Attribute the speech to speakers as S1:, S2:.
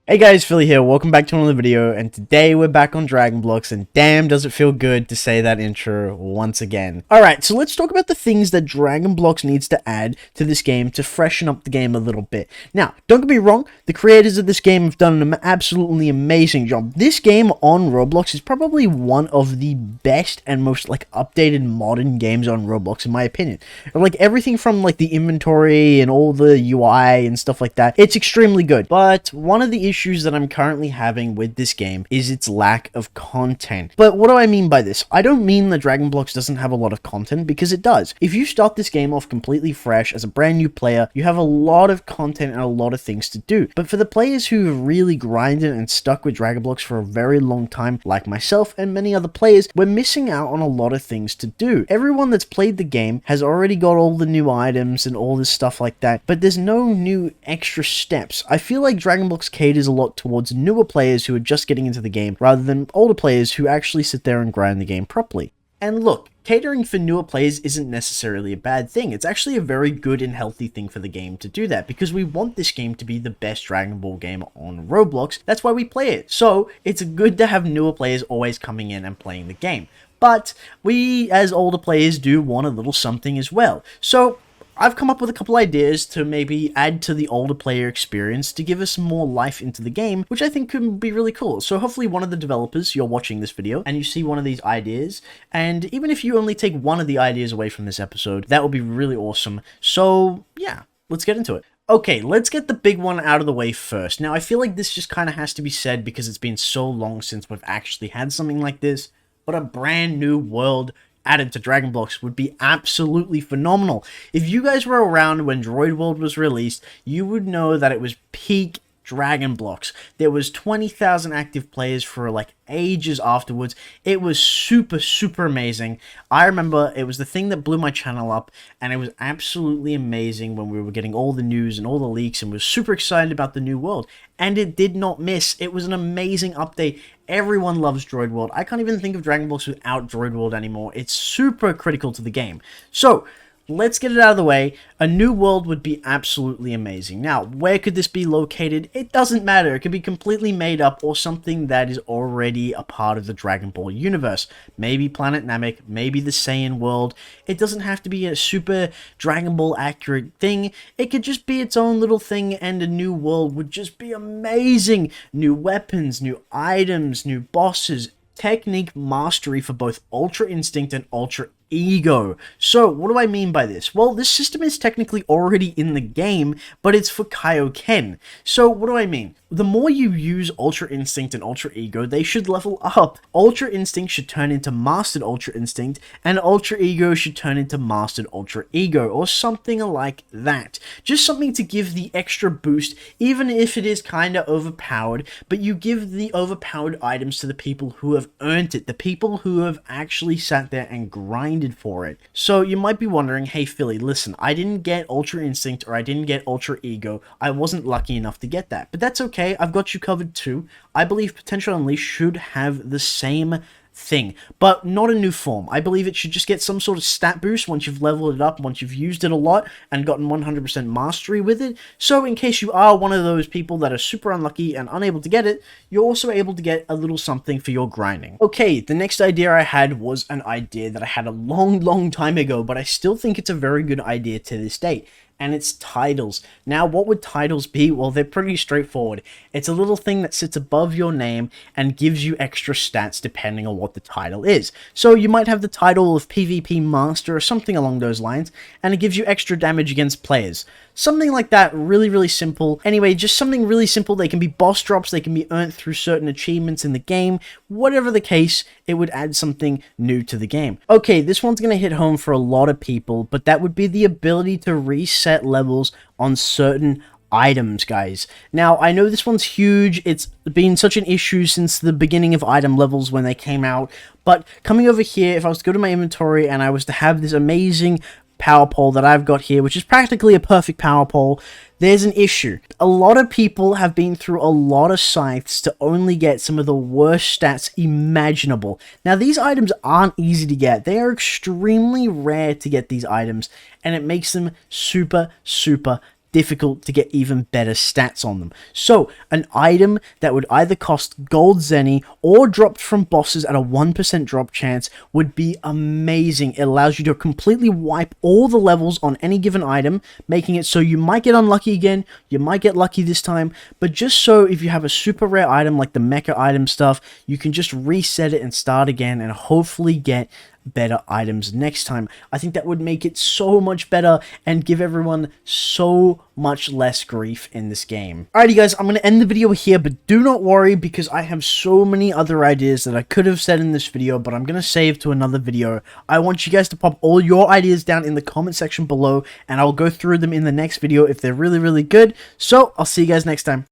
S1: Hey guys, Philly here, welcome back to another video, and today we're back on Dragon Blocks, and damn does it feel good to say that intro once again. Alright, so let's talk about the things that Dragon Blocks needs to add to this game to freshen up the game a little bit. Now, don't get me wrong, the creators of this game have done an absolutely amazing job. This game on Roblox is probably one of the best and most updated modern games on Roblox in my opinion. Everything from the inventory and all the UI and stuff like that, it's extremely good. But one of the issues that I'm currently having with this game is its lack of content. But what do I mean by this? I don't mean that Dragon Blocks doesn't have a lot of content, because it does. If you start this game off completely fresh as a brand new player, you have a lot of content and a lot of things to do. But for the players who have really grinded and stuck with Dragon Blocks for a very long time, like myself and many other players, we're missing out on a lot of things to do. Everyone that's played the game has already got all the new items and all this stuff like that, but there's no new extra steps. I feel like Dragon Blocks caters a lot towards newer players who are just getting into the game, rather than older players who actually sit there and grind the game properly. And look, catering for newer players isn't necessarily a bad thing. It's actually a very good and healthy thing for the game to do that, because we want this game to be the best Dragon Ball game on Roblox. That's why we play it. So it's good to have newer players always coming in and playing the game. But we, as older players, do want a little something as well. So I've come up with a couple ideas to maybe add to the older player experience to give us more life into the game, which I think could be really cool. So hopefully one of the developers, you're watching this video and you see one of these ideas, and even if you only take one of the ideas away from this episode, that would be really awesome. So yeah, let's get into it. Okay, let's get the big one out of the way first. Now I feel like this just kind of has to be said because it's been so long since we've actually had something like this, but a brand new world added to Dragon Blocks would be absolutely phenomenal. If you guys were around when Droid World was released, you would know that it was peak Dragon Blocks. There was 20,000 active players for ages afterwards. It was super amazing. I remember it was the thing that blew my channel up, and it was absolutely amazing when we were getting all the news and all the leaks and was super excited about the new world. And it did not miss. It was an amazing update. Everyone loves Droid World. I can't even think of Dragon Blocks without Droid World anymore. It's super critical to the game. So let's get it out of the way. A new world would be absolutely amazing. Now, where could this be located? It doesn't matter. It could be completely made up or something that is already a part of the Dragon Ball universe. Maybe Planet Namek, maybe the Saiyan world. It doesn't have to be a super Dragon Ball accurate thing. It could just be its own little thing, and a new world would just be amazing. New weapons, new items, new bosses, technique mastery for both Ultra Instinct and Ultra Ego. So what do I mean by this? Well, this system is technically already in the game, but it's for Kaioken. So what do I mean? The more you use Ultra Instinct and Ultra Ego, they should level up. Ultra Instinct should turn into Mastered Ultra Instinct, and Ultra Ego should turn into Mastered Ultra Ego, or something like that. Just something to give the extra boost, even if it is kinda overpowered, but you give the overpowered items to the people who have earned it, the people who have actually sat there and grinded for it. So you might be wondering, hey Philly, listen, I didn't get Ultra Instinct or I didn't get Ultra Ego. I wasn't lucky enough to get that, but that's okay. I've got you covered too. I believe Potential Unleashed should have the same thing, but not a new form. I believe it should just get some sort of stat boost once you've leveled it up, once you've used it a lot and gotten 100% mastery with it. So in case you are one of those people that are super unlucky and unable to get it, you're also able to get a little something for your grinding. Okay, the next idea I had was an idea that I had a long time ago, but I still think it's a very good idea to this date. And it's titles. Now, what would titles be? Well, they're pretty straightforward. It's a little thing that sits above your name and gives you extra stats depending on what the title is. So you might have the title of PvP Master or something along those lines, and it gives you extra damage against players. Something like that, really simple. Anyway, just something really simple. They can be boss drops, they can be earned through certain achievements in the game. Whatever the case, it would add something new to the game. Okay, this one's gonna hit home for a lot of people, but that would be the ability to reset levels on certain items, guys. Now, I know this one's huge. It's been such an issue since the beginning of item levels when they came out, but coming over here, if I was to go to my inventory and I was to have this amazing power pole that I've got here, which is practically a perfect power pole, there's an issue. A lot of people have been through a lot of scythes to only get some of the worst stats imaginable. Now, these items aren't easy to get. They are extremely rare to get these items, and it makes them super difficult to get even better stats on them. So an item that would either cost gold zenny or dropped from bosses at a 1% drop chance would be amazing. It allows you to completely wipe all the levels on any given item, making it so you might get unlucky again, you might get lucky this time, but just so if you have a super rare item like the mecha item stuff, you can just reset it and start again and hopefully get better items next time. I think that would make it so much better and give everyone so much less grief in this game. Alrighty guys, I'm going to end the video here, but do not worry because I have so many other ideas that I could have said in this video, but I'm going to save to another video. I want you guys to pop all your ideas down in the comment section below and I'll go through them in the next video if they're really, really good. So I'll see you guys next time.